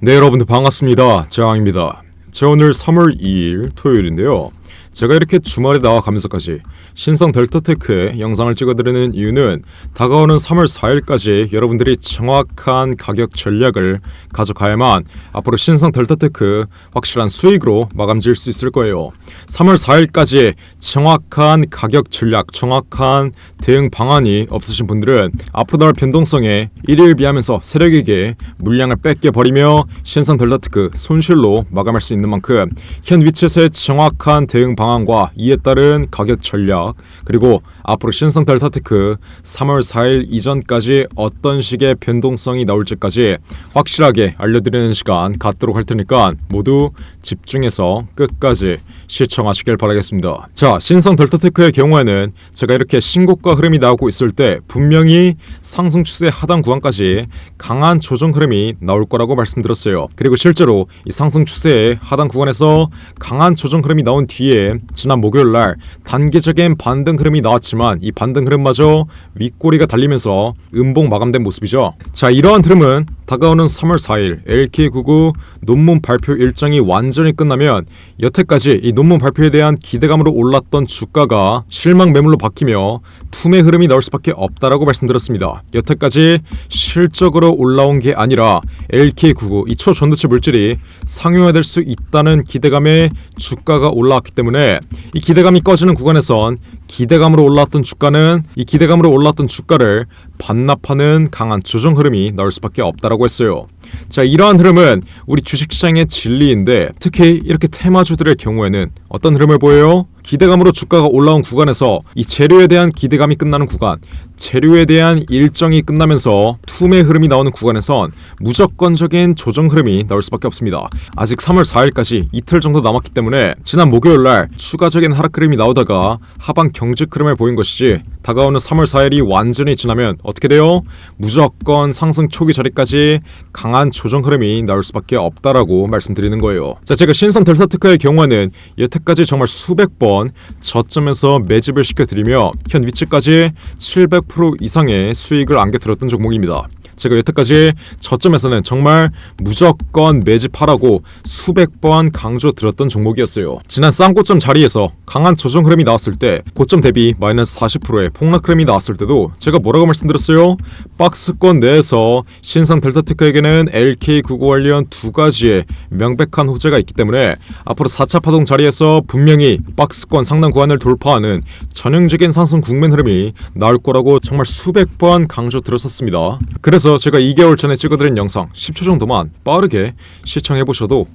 네, 여러분들 반갑습니다. 재왕입니다. 자, 오늘 3월 2일 토요일인데요. 제가 이렇게 주말에 나와가면서까지 신성 델타테크의 영상을 찍어드리는 이유는 다가오는 3월 4일까지 여러분들이 정확한 가격 전략을 가져가야만 앞으로 신성 델타테크 확실한 수익으로 마감 지을 수 있을 거예요. 3월 4일까지 정확한 가격 전략, 정확한 대응 방안이 없으신 분들은 앞으로 나올 변동성에 일일비하면서 세력에게 물량을 뺏겨버리며 신성 델타테크 손실로 마감할 수 있는 만큼 현 위치에서의 정확한 대응 방안과 이에 따른 가격 전략, 그리고 앞으로 신성 델타테크 3월 4일 이전까지 어떤 식의 변동성이 나올지까지 확실하게 알려드리는 시간 갖도록 할 테니까 모두 집중해서 끝까지 시청하시길 바라겠습니다. 자, 신성 델타테크의 경우에는 제가 이렇게 신고가 흐름이 나오고 있을 때 분명히 상승 추세 하단 구간까지 강한 조정 흐름이 나올 거라고 말씀드렸어요. 그리고 실제로 이 상승 추세의 하단 구간에서 강한 조정 흐름이 나온 뒤에 지난 목요일날 단기적인 반등 흐름이 나왔지만 이 반등 흐름마저 윗꼬리가 달리면서 음봉 마감된 모습이죠. 자, 이러한 흐름은 다가오는 3월 4일 LK99 논문 발표 일정이 완전히 끝나면 여태까지 이 논문 발표에 대한 기대감으로 올랐던 주가가 실망 매물로 바뀌며 투매 흐름이 나올 수밖에 없다라고 말씀드렸습니다. 여태까지 실적으로 올라온 게 아니라 LK99 이 초전도체 물질이 상용화될 수 있다는 기대감에 주가가 올라왔기 때문에 이 기대감이 꺼지는 구간에선 기대감으로 올랐던 주가는 이 기대감으로 올랐던 주가를 반납하는 강한 조정 흐름이 나올 수밖에 없다라고 했어요. 자, 이러한 흐름은 우리 주식시장의 진리인데 특히 이렇게 테마주들의 경우에는 어떤 흐름을 보여요? 기대감으로 주가가 올라온 구간에서 이 재료에 대한 기대감이 끝나는 구간, 재료에 대한 일정이 끝나면서 투매 흐름이 나오는 구간에선 무조건적인 조정 흐름이 나올 수밖에 없습니다. 아직 3월 4일까지 이틀 정도 남았기 때문에 지난 목요일날 추가적인 하락 흐름이 나오다가 하방 경직 흐름을 보인 것이지 다가오는 3월 4일이 완전히 지나면 어떻게 돼요? 무조건 상승 초기 자리까지 강한 조정 흐름이 나올 수밖에 없다라고 말씀드리는 거예요. 자, 제가 신성 델타테크의 경우에는 여태까지 정말 수백 번 저점에서 매집을 시켜드리며 현 위치까지 700% 이상의 수익을 안겨드렸던 종목입니다. 제가 여태까지 저점에서는 정말 무조건 매집하라고 수백 번 강조드렸던 종목이었어요. 지난 쌍고점 자리에서 강한 조정 흐름이 나왔을 때 고점 대비 마이너스 40%의 폭락 흐름이 나왔을 때도 제가 뭐라고 말씀드렸어요? 박스권 내에서 신성 델타테크에게는 LK99 관련 두 가지의 명백한 호재가 있기 때문에 앞으로 4차 파동 자리에서 분명히 박스권 상단 구간을 돌파하는 전형적인 상승 국면 흐름이 나올 거라고 정말 수백 번 강조드렸었습니다. 그래서 제가 2개월 전에 찍어드린 영상 10초 정도만 빠르게 시청해보셔도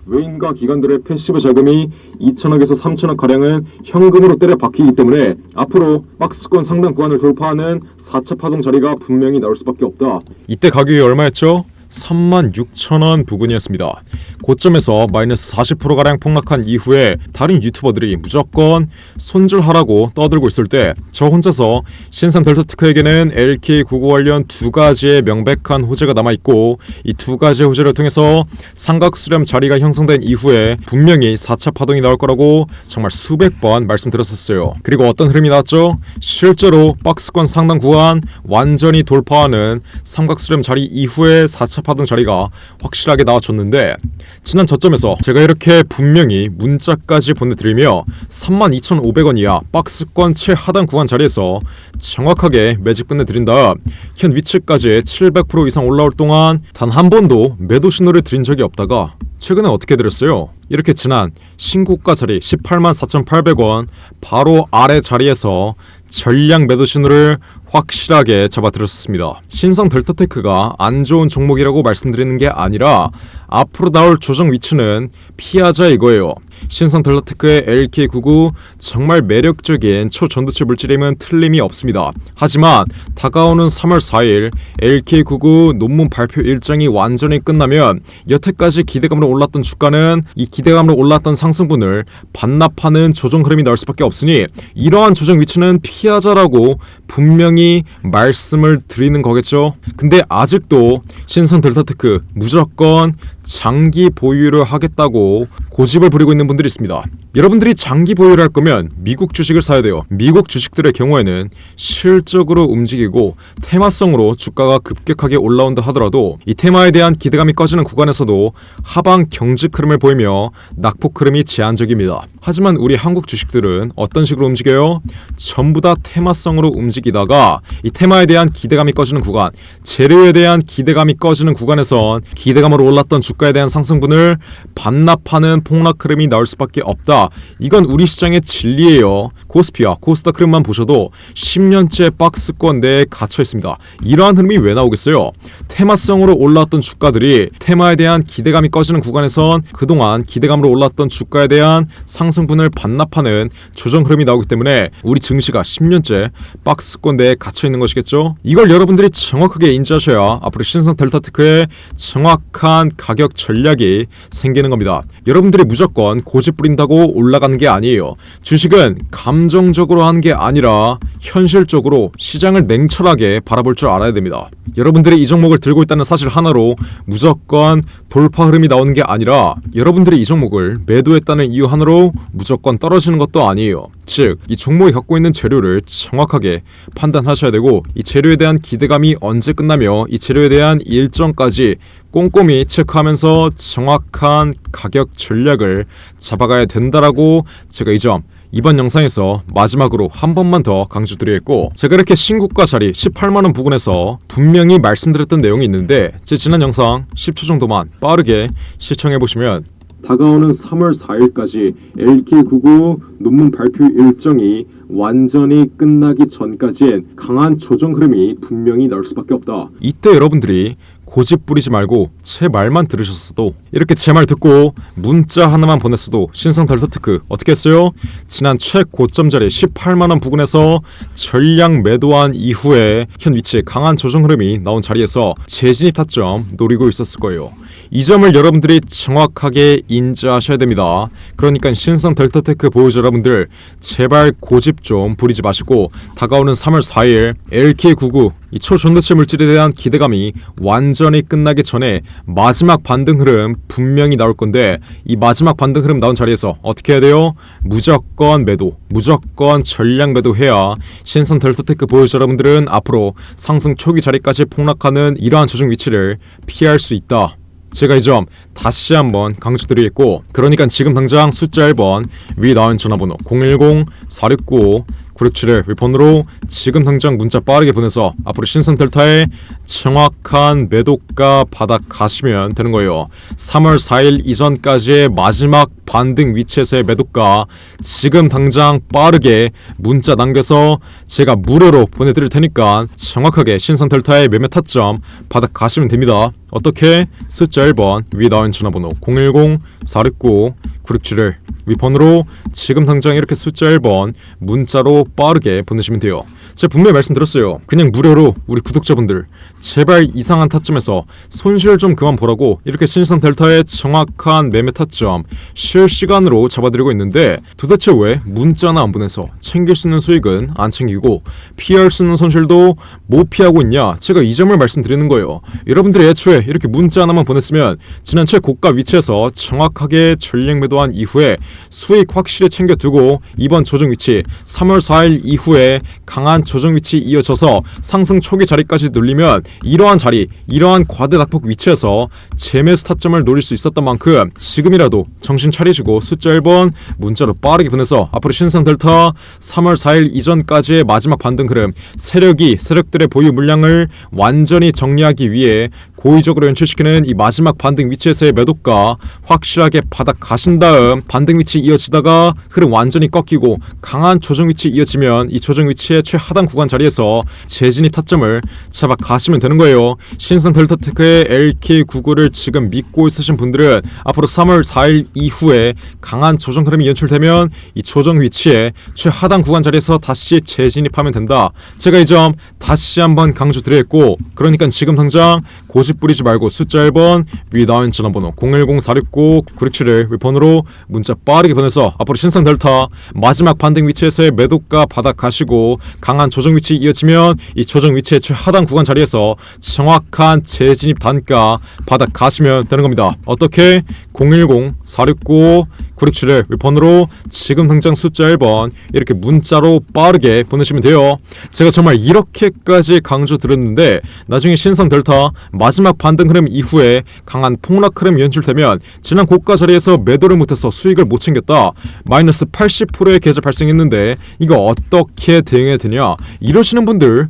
외인과 기관들의 패시브 자금이 2천억에서 3천억 가량은 현금으로 때려 박히기 때문에 앞으로 박스권 상단 구간을 돌파하는 4차 파동 자리가 분명히 나올 수밖에 없다. 이때 가격이 얼마였죠? 36,000원 부근이었습니다. 고점에서 마이너스 40%가량 폭락한 이후에 다른 유튜버들이 무조건 손절하라고 떠들고 있을 때 저 혼자서 신성 델타테크에게는 LK99 관련 두 가지의 명백한 호재가 남아있고 이 두 가지의 호재를 통해서 삼각수렴 자리가 형성된 이후에 분명히 4차 파동이 나올 거라고 정말 수백 번 말씀드렸었어요. 그리고 어떤 흐름이 나왔죠? 실제로 박스권 상단 구간 완전히 돌파하는 삼각수렴 자리 이후에 4차 파동 자리가 확실하게 나와줬는데 지난 저점에서 제가 이렇게 분명히 문자까지 보내드리며 32,500원 이하 박스권 7하단 구간 자리에서 정확하게 매집 끝내드린 다음 현 위치까지 700% 이상 올라올 동안 단 한 번도 매도 신호를 드린 적이 없다가 최근에 어떻게 드렸어요? 이렇게 지난 신고가 자리 184,800원 바로 아래 자리에서 전량 매도 신호를 확실하게 잡아드렸습니다. 신성 델타테크가 안 좋은 종목이라고 말씀드리는 게 아니라 앞으로 나올 조정 위치는 피하자 이거예요. 신성 델타테크의 LK99 정말 매력적인 초전도체 물질임은 틀림이 없습니다. 하지만 다가오는 3월 4일 LK99 논문 발표 일정이 완전히 끝나면 여태까지 기대감으로 올랐던 주가는 이 기대감으로 올랐던 상승분을 반납하는 조정 흐름이 나올 수밖에 없으니 이러한 조정 위치는 피하자라고 분명히 말씀을 드리는 거겠죠. 근데 아직도 신성 델타테크 무조건 장기 보유를 하겠다고 고집을 부리고 있는 분들이 있습니다. 여러분들이 장기 보유를 할 거면 미국 주식을 사야 돼요. 미국 주식들의 경우에는 실적으로 움직이고 테마성으로 주가가 급격하게 올라온다 하더라도 이 테마에 대한 기대감이 꺼지는 구간에서도 하방 경직 흐름을 보이며 낙폭 흐름이 제한적입니다. 하지만 우리 한국 주식들은 어떤 식으로 움직여요? 전부 다 테마성으로 움직이다가 이 테마에 대한 기대감이 꺼지는 구간, 재료에 대한 기대감이 꺼지는 구간에선 기대감으로 올랐던 주가에 대한 상승분을 반납하는 폭락 흐름이 나올 수밖에 없다. 이건 우리 시장의 진리예요. 코스피와 코스닥 흐름만 보셔도 10년째 박스권 내에 갇혀 있습니다. 이러한 흐름이 왜 나오겠어요? 테마성으로 올라왔던 주가들이 테마에 대한 기대감이 꺼지는 구간에선 그동안 기대감으로 올랐던 주가에 대한 상승분을 반납하는 조정 흐름이 나오기 때문에 우리 증시가 10년째 박스권 내에 갇혀 있는 것이겠죠. 이걸 여러분들이 정확하게 인지하셔야 앞으로 신성 델타테크의 정확한 가격 전략이 생기는 겁니다. 여러분들이 무조건 고집 부린다고 올라가는 게 아니에요. 주식은 감정적으로 하는 게 아니라 현실적으로 시장을 냉철하게 바라볼 줄 알아야 됩니다. 여러분들이 이 종목을 들고 있다는 사실 하나로 무조건 돌파 흐름이 나오는 게 아니라 여러분들이 이 종목을 매도했다는 이유 하나로 무조건 떨어지는 것도 아니에요. 즉, 이 종목이 갖고 있는 재료를 정확하게 판단하셔야 되고 이 재료에 대한 기대감이 언제 끝나며 이 재료에 대한 일정까지 꼼꼼히 체크하면서 정확한 가격 전략을 잡아가야 된다라고 제가 이 점 이번 영상에서 마지막으로 한 번만 더 강조드리겠고, 제가 이렇게 신고가 자리 18만원 부근에서 분명히 말씀드렸던 내용이 있는데 제 지난 영상 10초 정도만 빠르게 시청해보시면 다가오는 3월 4일까지 LK99 논문 발표 일정이 완전히 끝나기 전까지엔 강한 조정 흐름이 분명히 나올 수밖에 없다. 이때 여러분들이 고집 부리지 말고 제 말만 들으셨어도, 이렇게 제 말 듣고 문자 하나만 보냈어도 신성 델타테크 어떻게 했어요? 지난 최고점 자리 18만원 부근에서 전량 매도한 이후에 현 위치에 강한 조정 흐름이 나온 자리에서 재진입 타점 노리고 있었을 거예요. 이 점을 여러분들이 정확하게 인지하셔야 됩니다. 그러니까 신성 델타테크 보유자 여러분들 제발 고집 좀 부리지 마시고 다가오는 3월 4일 LK99 이 초전도체 물질에 대한 기대감이 완전히 끝나기 전에 마지막 반등 흐름 분명히 나올 건데, 이 마지막 반등 흐름 나온 자리에서 어떻게 해야 돼요? 무조건 매도, 무조건 전량 매도해야 신성 델타테크 보유자 여러분들은 앞으로 상승 초기 자리까지 폭락하는 이러한 조정 위치를 피할 수 있다. 제가 이 점 다시 한번 강조드리겠고, 그러니까 지금 당장 숫자 1번 위 나온 전화번호 010-4695-9671 윗번호로 지금 당장 문자 빠르게 보내서 앞으로 신성 델타의 정확한 매도가 받아 가시면 되는 거예요. 3월 4일 이전까지의 마지막 반등 위치에서의 매도가 지금 당장 빠르게 문자 남겨서 제가 무료로 보내드릴 테니까 정확하게 신성 델타의 매매 타점 받아 가시면 됩니다. 어떻게? 숫자 1번 위 나온 전화번호 010-4695-9671 윗번호로 지금 당장 이렇게 숫자 1번 문자로 빠르게 보내시면 돼요. 제가 분명히 말씀드렸어요. 그냥 무료로 우리 구독자분들 제발 이상한 타점에서 손실 좀 그만 보라고 이렇게 신성 델타의 정확한 매매 타점 실시간으로 잡아드리고 있는데, 도대체 왜 문자나 안 보내서 챙길 수 있는 수익은 안 챙기고 피할 수 있는 손실도 못 피하고 있냐? 제가 이 점을 말씀드리는 거예요. 여러분들이 애초에 이렇게 문자 하나만 보냈으면 지난 최고가 위치에서 정확하게 전량 매도한 이후에 수익 확실히 챙겨두고 이번 조정 위치 3월 4일 이후에 강한 조정 위치 이어져서 상승 초기 자리까지 눌리면 이러한 자리, 이러한 과대 낙폭 위치에서 재매수 타점을 노릴 수 있었던 만큼 지금이라도 정신 차리시고 숫자 1번 문자로 빠르게 보내서 앞으로 신성 델타 3월 4일 이전까지의 마지막 반등 흐름, 세력들의 보유 물량을 완전히 정리하기 위해 고의적으로 연출시키는 이 마지막 반등 위치에서의 매도가 확실하게 바닥 가신 다음 반등 위치 이어지다가 흐름 완전히 꺾이고 강한 조정 위치 이어지면 이 조정 위치의 최하단 구간 자리에서 재진입 타점을 잡아 가시면 되는 거예요. 신성 델타테크의 LK99를 지금 믿고 있으신 분들은 앞으로 3월 4일 이후에 강한 조정 흐름이 연출되면 이 조정 위치의 최하단 구간 자리에서 다시 재진입하면 된다. 제가 이 점 다시 한번 강조드리겠고, 그러니까 지금 당장 고집 뿌리지 말고 숫자 1번 위 나온 전화번호 010-4695-9671 윗번호로 문자 빠르게 보내서 앞으로 신성 델타 마지막 반등 위치에서의 매도가 바닥 가시고 강한 조정 위치 이어지면 이 조정 위치의 최하단 구간 자리에서 정확한 재진입 단가 바닥 가시면 되는 겁니다. 어떻게? 010-4695 967을 윗번호로 지금 당장 숫자 1번 이렇게 문자로 빠르게 보내시면 돼요. 제가 정말 이렇게까지 강조드렸는데 나중에 신성 델타 마지막 반등 흐름 이후에 강한 폭락 흐름 연출되면 지난 고가 자리에서 매도를 못해서 수익을 못 챙겼다, 마이너스 80%의 계좌 발생했는데 이거 어떻게 대응해야 되냐, 이러시는 분들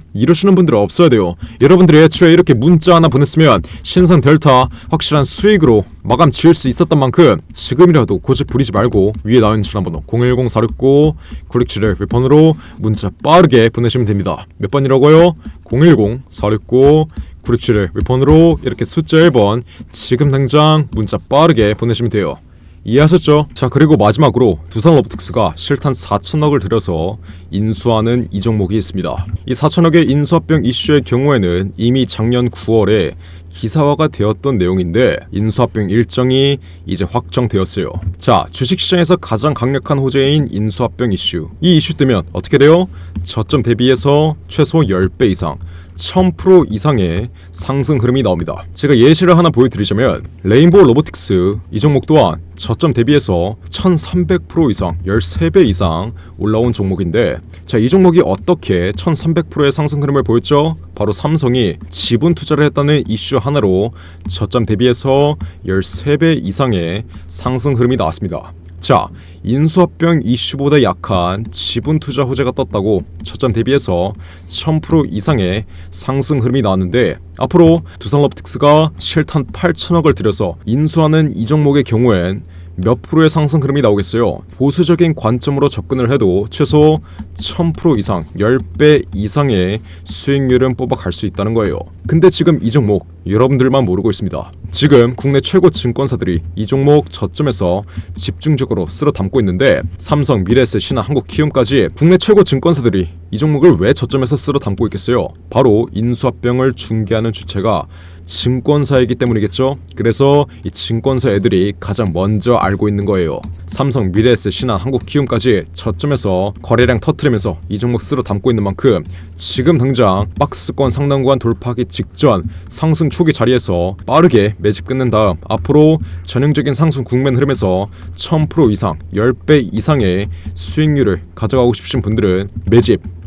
없어야 돼요. 여러분들이 애초에 이렇게 문자 하나 보냈으면 신성 델타 확실한 수익으로 마감 지을 수 있었던 만큼 지금이라도 고집 부리지 말고 위에 나온 전화번호 010-469-967을 윗번호로 문자 빠르게 보내시면 됩니다. 몇 번이라고요? 010-469-967을 윗번호로 이렇게 숫자 1번 지금 당장 문자 빠르게 보내시면 돼요. 이해하셨죠? 자, 그리고 마지막으로 두산로보틱스가 실탄 4천억을 들여서 인수하는 이 종목이 있습니다. 이 4천억의 인수합병 이슈의 경우에는 이미 작년 9월에 기사화가 되었던 내용인데 인수합병 일정이 이제 확정되었어요. 자, 주식시장에서 가장 강력한 호재인 인수합병 이슈, 이 이슈 뜨면 어떻게 돼요? 저점 대비해서 최소 10배 이상 1000% 이상의 상승 흐름이 나옵니다. 제가 예시를 하나 보여드리자면 레인보우 로보틱스 이 종목 또한 저점 대비해서 1300% 이상 13배 이상 올라온 종목인데, 자, 이 종목이 어떻게 1300%의 상승 흐름을 보였죠? 바로 삼성이 지분 투자를 했다는 이슈 하나로 저점 대비해서 13배 이상의 상승 흐름이 나왔습니다. 자, 인수합병 이슈보다 약한 지분 투자 호재가 떴다고 저점 대비해서 1000% 이상의 상승 흐름이 나왔는데, 앞으로 두산로보틱스가 실탄 8천억을 들여서 인수하는 이 종목의 경우엔 몇 프로의 상승 흐름이 나오겠어요? 보수적인 관점으로 접근을 해도 최소 1000% 이상 10배 이상의 수익률은 뽑아갈 수 있다는 거예요. 근데 지금 이 종목 여러분들만 모르고 있습니다. 지금 국내 최고 증권사들이 이 종목 저점에서 집중적으로 쓸어 담고 있는데, 삼성, 미래에셋, 신한, 한국키움까지 국내 최고 증권사들이 이 종목을 왜 저점에서 쓸어 담고 있겠어요? 바로 인수합병을 중개하는 주체가 증권사이기 때문이겠죠. 그래서 이 증권사 애들이 가장 먼저 알고 있는 거예요. 삼성, 미래에셋, 신한, 한국키움까지 저점에서 거래량 터트리면서 이 종목 쓸어 담고 있는 만큼 지금 당장 박스권 상단 구간 돌파하기 직전 상승 초기 자리에서 빠르게 매집 끝낸 다음 앞으로 전형적인 상승 국면 흐름에서 1000% 이상 10배 이상의 수익률을 가져가고 싶으신 분들은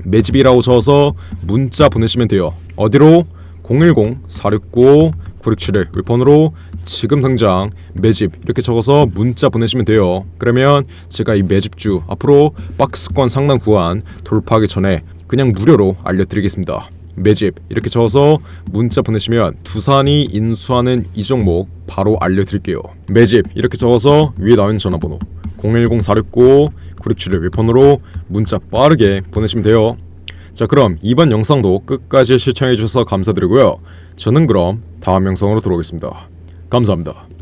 매집이라고 적어서 문자 보내시면 돼요. 어디로? 010-469-967을 윗번호로 지금 당장 매집 이렇게 적어서 문자 보내시면 돼요. 그러면 제가 이 매집주 앞으로 박스권 상단 구간 돌파하기 전에 그냥 무료로 알려드리겠습니다. 매집 이렇게 적어서 문자 보내시면 두산이 인수하는 이 종목 바로 알려드릴게요. 매집 이렇게 적어서 위에 나온 전화번호 010-469-967을 윗번호로 문자 빠르게 보내시면 돼요. 자, 그럼 이번 영상도 끝까지 시청해주셔서 감사드리고요. 저는 그럼 다음 영상으로 돌아오겠습니다. 감사합니다.